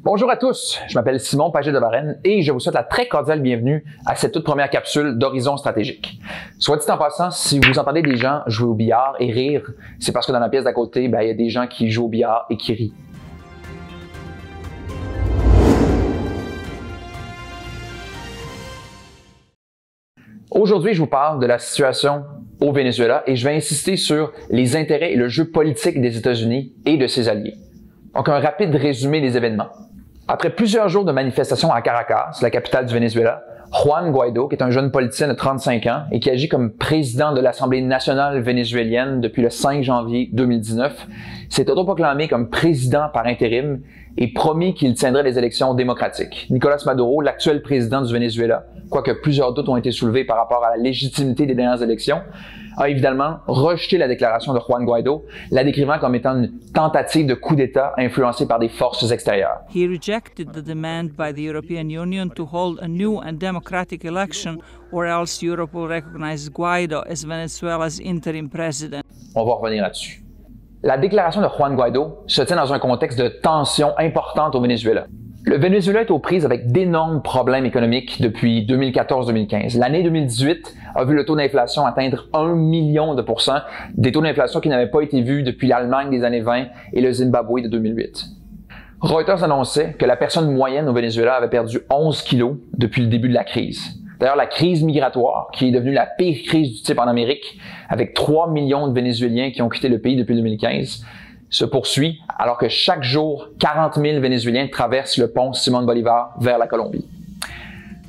Bonjour à tous, je m'appelle Simon Pagé-de-Varenne et je vous souhaite la très cordiale bienvenue à cette toute première capsule d'Horizon stratégique. Soit dit en passant, si vous entendez des gens jouer au billard et rire, c'est parce que dans la pièce d'à côté, il y a des gens qui jouent au billard et qui rient. Aujourd'hui, je vous parle de la situation au Venezuela et je vais insister sur les intérêts et le jeu politique des États-Unis et de ses alliés. Donc, un rapide résumé des événements. Après plusieurs jours de manifestations à Caracas, la capitale du Venezuela, Juan Guaidó, qui est un jeune politicien de 35 ans et qui agit comme président de l'Assemblée nationale vénézuélienne depuis le 5 janvier 2019, s'est autoproclamé comme président par intérim et promis qu'il tiendrait les élections démocratiques. Nicolás Maduro, l'actuel président du Venezuela, quoique plusieurs doutes ont été soulevés par rapport à la légitimité des dernières élections, a évidemment rejeté la déclaration de Juan Guaidó, la décrivant comme étant une tentative de coup d'État influencée par des forces extérieures. He rejected the demand by the European Union to hold a new and democratic election, or else Europe will recognize Guaidó as Venezuela's interim president. On va revenir là-dessus. La déclaration de Juan Guaidó se tient dans un contexte de tension importante au Venezuela. Le Venezuela est aux prises avec d'énormes problèmes économiques depuis 2014-2015. L'année 2018 a vu le taux d'inflation atteindre 1 million de %, des taux d'inflation qui n'avaient pas été vus depuis l'Allemagne des années 20 et le Zimbabwe de 2008. Reuters annonçait que la personne moyenne au Venezuela avait perdu 11 kilos depuis le début de la crise. D'ailleurs, la crise migratoire, qui est devenue la pire crise du type en Amérique, avec 3 millions de Vénézuéliens qui ont quitté le pays depuis 2015, se poursuit alors que chaque jour, 40 000 Vénézuéliens traversent le pont Simón Bolívar vers la Colombie.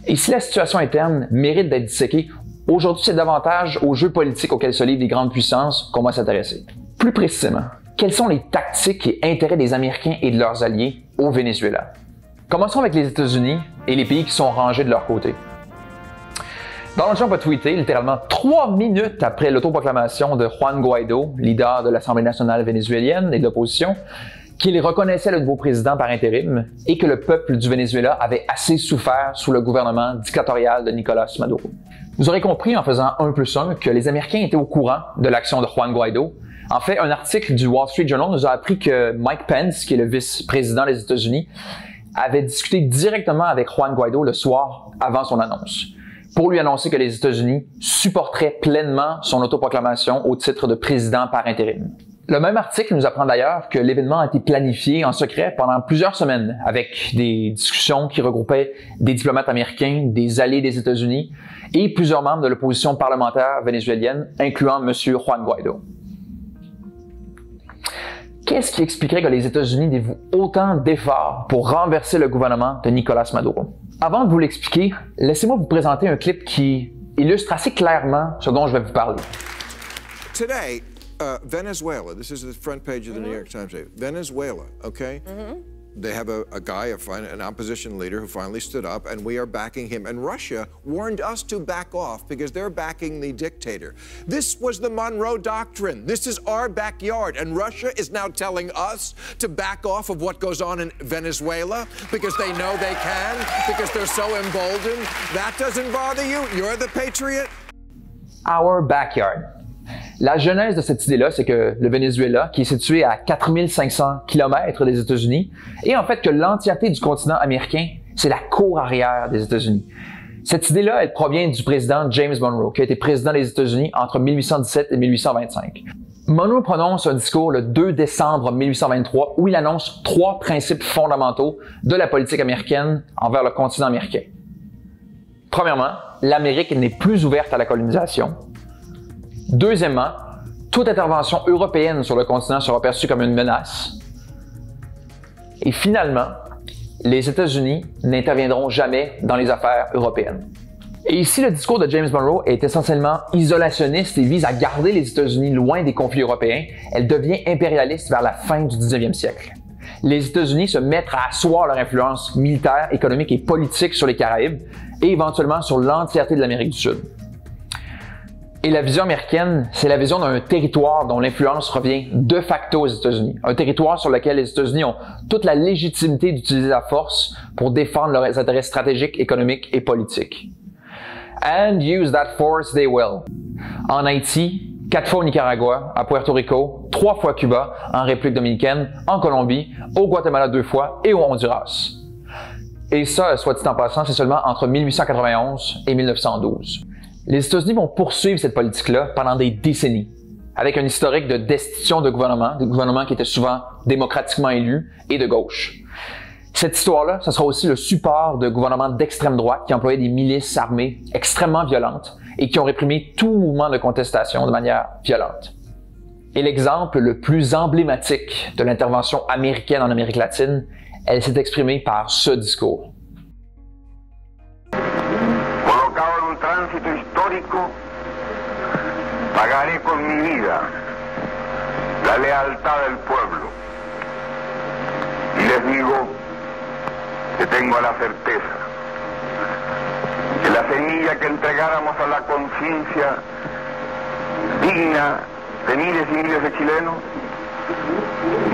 Et si la situation interne mérite d'être disséquée, aujourd'hui c'est davantage aux jeux politiques auxquels se livrent les grandes puissances qu'on va s'intéresser. Plus précisément, quelles sont les tactiques et intérêts des Américains et de leurs alliés au Venezuela? Commençons avec les États-Unis et les pays qui sont rangés de leur côté. Donald Trump a tweeté littéralement 3 minutes après l'autoproclamation de Juan Guaidó, leader de l'Assemblée nationale vénézuélienne et de l'opposition, qu'il reconnaissait le nouveau président par intérim et que le peuple du Venezuela avait assez souffert sous le gouvernement dictatorial de Nicolás Maduro. Vous aurez compris en faisant 1+1 que les Américains étaient au courant de l'action de Juan Guaidó. En fait, un article du Wall Street Journal nous a appris que Mike Pence, qui est le vice-président des États-Unis, avait discuté directement avec Juan Guaidó le soir avant son annonce, pour lui annoncer que les États-Unis supporteraient pleinement son autoproclamation au titre de président par intérim. Le même article nous apprend d'ailleurs que l'événement a été planifié en secret pendant plusieurs semaines, avec des discussions qui regroupaient des diplomates américains, des alliés des États-Unis et plusieurs membres de l'opposition parlementaire vénézuélienne, incluant M. Juan Guaidó. Qu'est-ce qui expliquerait que les États-Unis dévouent autant d'efforts pour renverser le gouvernement de Nicolás Maduro? Avant de vous l'expliquer, laissez-moi vous présenter un clip qui illustre assez clairement ce dont je vais vous parler. Today, Venezuela, this is the front page of the New York Times today. Venezuela, okay? They have a guy, an opposition leader who finally stood up, and we are backing him. And Russia warned us to back off because they're backing the dictator. This was the Monroe Doctrine. This is our backyard. And Russia is now telling us to back off of what goes on in Venezuela because they know they can, because they're so emboldened. That doesn't bother you? You're the patriot? Our backyard. La genèse de cette idée-là, c'est que le Venezuela, qui est situé à 4500 km des États-Unis, et en fait que l'entièreté du continent américain, c'est la cour arrière des États-Unis. Cette idée-là, elle provient du président James Monroe, qui a été président des États-Unis entre 1817 et 1825. Monroe prononce un discours le 2 décembre 1823 où il annonce 3 principes fondamentaux de la politique américaine envers le continent américain. Premièrement, l'Amérique n'est plus ouverte à la colonisation. Deuxièmement, toute intervention européenne sur le continent sera perçue comme une menace. Et finalement, les États-Unis n'interviendront jamais dans les affaires européennes. Et ici, le discours de James Monroe est essentiellement isolationniste et vise à garder les États-Unis loin des conflits européens. Elle devient impérialiste vers la fin du 19e siècle. Les États-Unis se mettent à asseoir leur influence militaire, économique et politique sur les Caraïbes et éventuellement sur l'entièreté de l'Amérique du Sud. Et la vision américaine, c'est la vision d'un territoire dont l'influence revient de facto aux États-Unis. Un territoire sur lequel les États-Unis ont toute la légitimité d'utiliser la force pour défendre leurs intérêts stratégiques, économiques et politiques. And use that force they will. En Haïti, 4 fois au Nicaragua, à Puerto Rico, 3 fois à Cuba, en République dominicaine, en Colombie, au Guatemala 2 fois et au Honduras. Et ça, soit dit en passant, c'est seulement entre 1891 et 1912. Les États-Unis vont poursuivre cette politique-là pendant des décennies, avec un historique de destitution de gouvernements qui étaient souvent démocratiquement élus et de gauche. Cette histoire-là, ce sera aussi le support de gouvernements d'extrême droite qui employaient des milices armées extrêmement violentes et qui ont réprimé tout mouvement de contestation de manière violente. Et l'exemple le plus emblématique de l'intervention américaine en Amérique latine, elle s'est exprimée par ce discours. Colocado en un tránsito histórico, pagaré con mi vida la lealtad del pueblo. Y les digo que tengo la certeza que la semilla que entregáramos a la conciencia digna de miles y miles de chilenos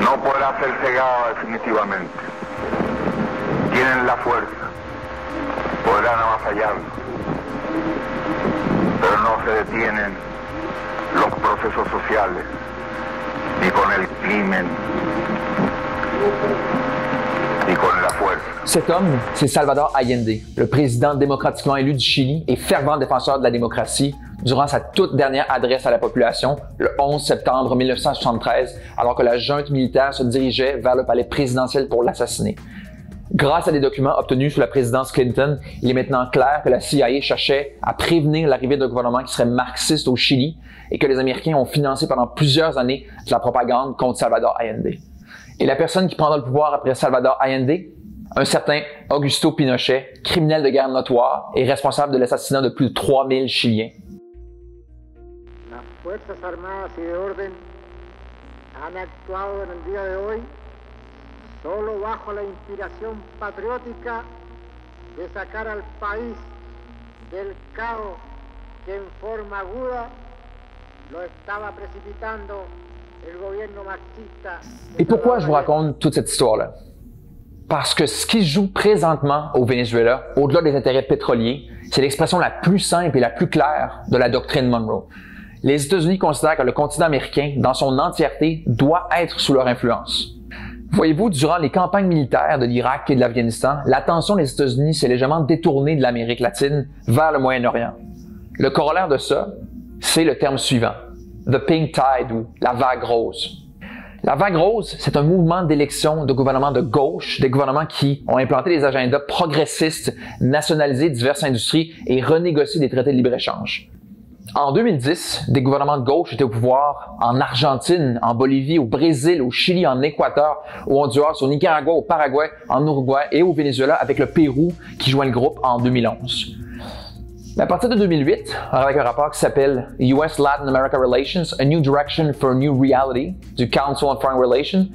no podrá ser cegada definitivamente. Tienen la fuerza, podrán avasallarnos, pero no se detienen los procesos sociales ni con el crimen ni con la fuerza. Cet homme, c'est Salvador Allende, le président démocratiquement élu du Chili et fervent défenseur de la démocratie durant sa toute dernière adresse à la population, le 11 septembre 1973, alors que la junte militaire se dirigeait vers le palais présidentiel pour l'assassiner. Grâce à des documents obtenus sous la présidence Clinton, il est maintenant clair que la CIA cherchait à prévenir l'arrivée d'un gouvernement qui serait marxiste au Chili et que les Américains ont financé pendant plusieurs années de la propagande contre Salvador Allende. Et la personne qui prendra le pouvoir après Salvador Allende, un certain Augusto Pinochet, criminel de guerre notoire et responsable de l'assassinat de plus de 3000 Chiliens. Las Fuerzas Armadas y de Orden han actuado en el día de hoy solo bajo la inspiración patriótica de sacar al país del caos que en forma aguda lo estaba precipitando el gobierno marxista. Et pourquoi je vous raconte toute cette histoire-là? Parce que ce qui se joue présentement au Venezuela, au-delà des intérêts pétroliers, c'est l'expression la plus simple et la plus claire de la doctrine Monroe. Les États-Unis considèrent que le continent américain, dans son entièreté, doit être sous leur influence. Voyez-vous, durant les campagnes militaires de l'Irak et de l'Afghanistan, l'attention des États-Unis s'est légèrement détournée de l'Amérique latine vers le Moyen-Orient. Le corollaire de ça, c'est le terme suivant, the pink tide ou la vague rose. La vague rose, c'est un mouvement d'élection de gouvernements de gauche, des gouvernements qui ont implanté des agendas progressistes, nationalisé diverses industries et renégocié des traités de libre-échange. En 2010, des gouvernements de gauche étaient au pouvoir en Argentine, en Bolivie, au Brésil, au Chili, en Équateur, au Honduras, au Nicaragua, au Paraguay, en Uruguay et au Venezuela avec le Pérou qui joint le groupe en 2011. Mais à partir de 2008, avec un rapport qui s'appelle US Latin America Relations, A New Direction for a New Reality du Council on Foreign Relations,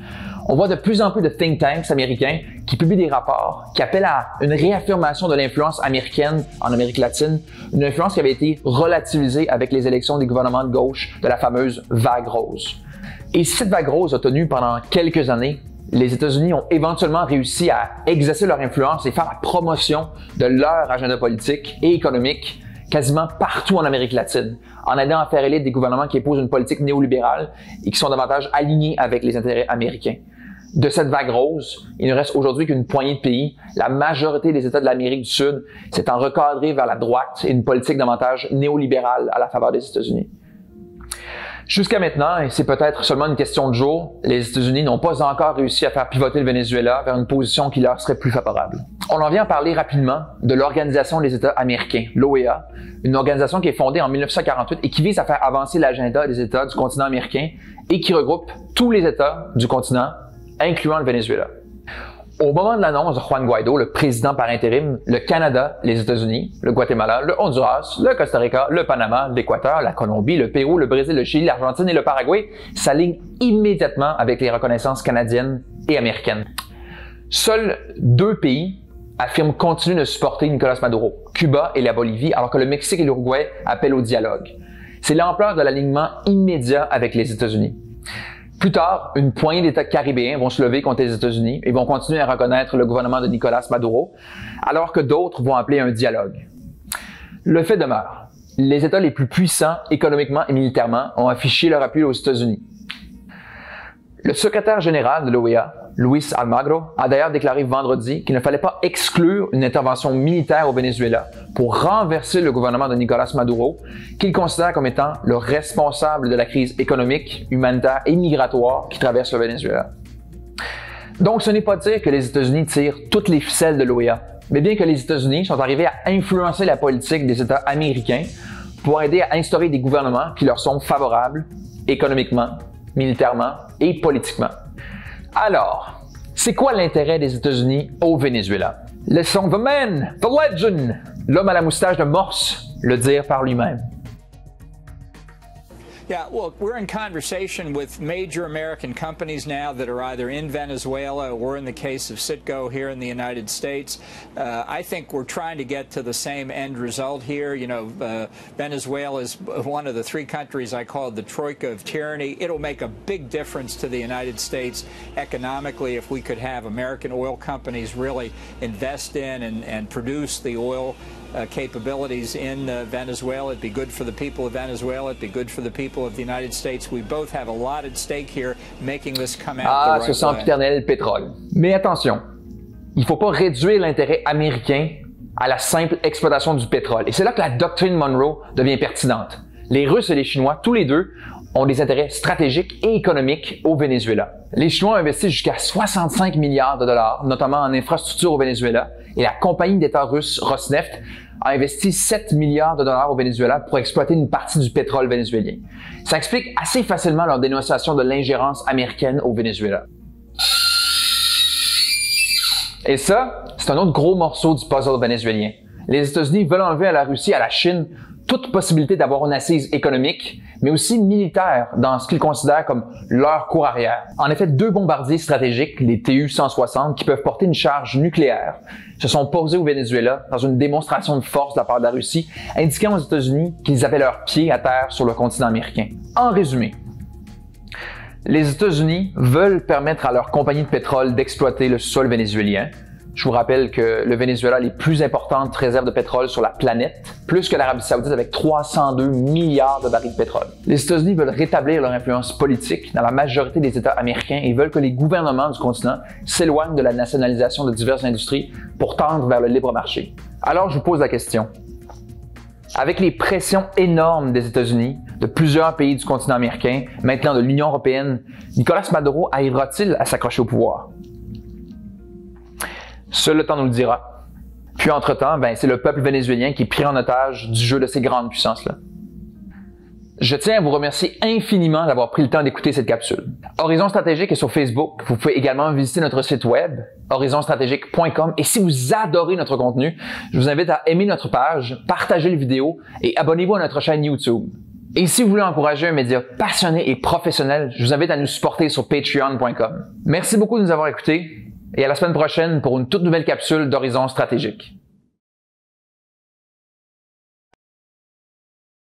on voit de plus en plus de think tanks américains qui publient des rapports qui appellent à une réaffirmation de l'influence américaine en Amérique latine, une influence qui avait été relativisée avec les élections des gouvernements de gauche de la fameuse vague rose. Et si cette vague rose a tenu pendant quelques années, les États-Unis ont éventuellement réussi à exercer leur influence et faire la promotion de leur agenda politique et économique quasiment partout en Amérique latine, en aidant à faire élire des gouvernements qui épousent une politique néolibérale et qui sont davantage alignés avec les intérêts américains. De cette vague rose, il ne reste aujourd'hui qu'une poignée de pays. La majorité des États de l'Amérique du Sud s'étant recadrés vers la droite et une politique davantage néolibérale à la faveur des États-Unis. Jusqu'à maintenant, et c'est peut-être seulement une question de jours, les États-Unis n'ont pas encore réussi à faire pivoter le Venezuela vers une position qui leur serait plus favorable. On en vient à parler rapidement de l'Organisation des États américains, l'OEA, une organisation qui est fondée en 1948 et qui vise à faire avancer l'agenda des États du continent américain et qui regroupe tous les États du continent, incluant le Venezuela. Au moment de l'annonce de Juan Guaido, le président par intérim, le Canada, les États-Unis, le Guatemala, le Honduras, le Costa Rica, le Panama, l'Équateur, la Colombie, le Pérou, le Brésil, le Chili, l'Argentine et le Paraguay s'alignent immédiatement avec les reconnaissances canadiennes et américaines. Seuls 2 pays affirment continuer de supporter Nicolás Maduro, Cuba et la Bolivie, alors que le Mexique et l'Uruguay appellent au dialogue. C'est l'ampleur de l'alignement immédiat avec les États-Unis. Plus tard, une poignée d'États caribéens vont se lever contre les États-Unis et vont continuer à reconnaître le gouvernement de Nicolás Maduro, alors que d'autres vont appeler un dialogue. Le fait demeure, les États les plus puissants économiquement et militairement ont affiché leur appui aux États-Unis. Le secrétaire général de l'OEA, Luis Almagro, a d'ailleurs déclaré vendredi qu'il ne fallait pas exclure une intervention militaire au Venezuela pour renverser le gouvernement de Nicolás Maduro, qu'il considère comme étant le responsable de la crise économique, humanitaire et migratoire qui traverse le Venezuela. Donc, ce n'est pas dire que les États-Unis tirent toutes les ficelles de l'OEA, mais bien que les États-Unis sont arrivés à influencer la politique des États américains pour aider à instaurer des gouvernements qui leur sont favorables économiquement, militairement et politiquement. Alors, c'est quoi l'intérêt des États-Unis au Venezuela? Laissons the man, the legend, l'homme à la moustache de morse, le dire par lui-même. Yeah, well, we're in conversation with major American companies now that are either in Venezuela or in the case of Citgo here in the United States. I think we're trying to get to the same end result here. You know, Venezuela is one of the three countries I call the troika of tyranny. It'll make a big difference to the United States economically if we could have American oil companies really invest in and produce the oil capabilities in Venezuela. It'd be good for the people of Venezuela. It'd be good for the people of the United States. We both have a lot at stake here, making this come out the right way. Ce sempiternel pétrole. Mais attention, il ne faut pas réduire l'intérêt américain à la simple exploitation du pétrole. Et c'est là que la doctrine Monroe devient pertinente. Les Russes et les Chinois, tous les deux, ont des intérêts stratégiques et économiques au Venezuela. Les Chinois ont investi jusqu'à 65 milliards de dollars, notamment en infrastructures au Venezuela, et la compagnie d'État russe Rosneft a investi 7 milliards de dollars au Venezuela pour exploiter une partie du pétrole vénézuélien. Ça explique assez facilement leur dénonciation de l'ingérence américaine au Venezuela. Et ça, c'est un autre gros morceau du puzzle vénézuélien. Les États-Unis veulent enlever à la Russie et à la Chine toute possibilité d'avoir une assise économique, mais aussi militaire dans ce qu'ils considèrent comme leur cour arrière. En effet, deux bombardiers stratégiques, les Tu-160, qui peuvent porter une charge nucléaire, se sont posés au Venezuela dans une démonstration de force de la part de la Russie, indiquant aux États-Unis qu'ils avaient leurs pieds à terre sur le continent américain. En résumé, les États-Unis veulent permettre à leurs compagnies de pétrole d'exploiter le sol vénézuélien. Je vous rappelle que le Venezuela a les plus importantes réserves de pétrole sur la planète, plus que l'Arabie Saoudite avec 302 milliards de barils de pétrole. Les États-Unis veulent rétablir leur influence politique dans la majorité des États américains et veulent que les gouvernements du continent s'éloignent de la nationalisation de diverses industries pour tendre vers le libre marché. Alors je vous pose la question. Avec les pressions énormes des États-Unis, de plusieurs pays du continent américain, maintenant de l'Union européenne, Nicolás Maduro arrivera-t-il à s'accrocher au pouvoir? Seul le temps nous le dira. Puis entre-temps, c'est le peuple vénézuélien qui est pris en otage du jeu de ces grandes puissances-là. Je tiens à vous remercier infiniment d'avoir pris le temps d'écouter cette capsule. Horizon Stratégique est sur Facebook. Vous pouvez également visiter notre site web, horizonstratégique.com. Et si vous adorez notre contenu, je vous invite à aimer notre page, partager les vidéos et abonnez-vous à notre chaîne YouTube. Et si vous voulez encourager un média passionné et professionnel, je vous invite à nous supporter sur patreon.com. Merci beaucoup de nous avoir écoutés. Et à la semaine prochaine pour une toute nouvelle capsule d'Horizon Stratégique.